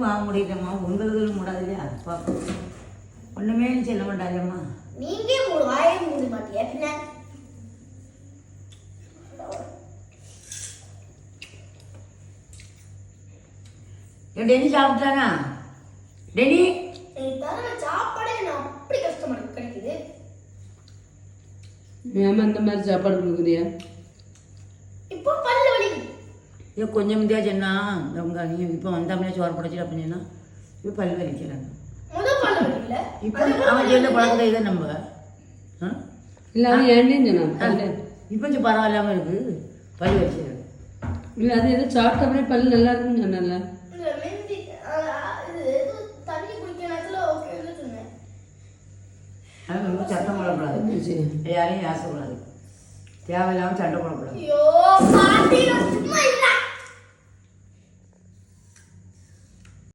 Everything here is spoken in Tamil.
எனக்கும் வாங்க முடியலம்மா, உங்களுக்கு மூடாது இல்லையா? அப்பா ஒன்றுமே சொல்ல மாட்டாங்கம்மா. நீங்க மூணு வாயை மூட மாட்டியா பின்ன? டெனி சாப்பிட்டானா? டெனி தர சாப்பாடே நான் அப்படி கஷ்டமா கிடைக்குது. ஏமா இந்த மாதிரி சாப்பாடு கொடுக்குறியா? இப்போ பல்லு வலி. இது கொஞ்சம் முந்தியா சொன்னா அவங்க நீ இப்போ வந்தாமலே சோறு படைச்சிட அப்படின்னா இப்போ பல் வலிக்கிறாங்க. முதல் பல்லு வலி இல்லை இப்போ அவன் சேர்ந்த பழக்கத்தை இதை நம்ப இல்லை அவன் ஏன்லேயும் சொன்னான். இப்போ கொஞ்சம் பரவாயில்லாமல் இருக்குது, பல் வலிக்கிறாங்க. இல்லை அது எதோ சாப்பிட்டப்பறே பல் நல்லா இருக்குன்னு சொன்னால. தண்ணி குடிக்க நேரத்தில் ஓகேன்னு சொன்னேன். அது ரொம்ப சட்டம் போடக்கூடாது, யாரையும் ஆசைக்கூடாது, தேவையில்லாமல் சண்டை போடக்கூடாது. ஐயோ பாட்டி நான் சும்மா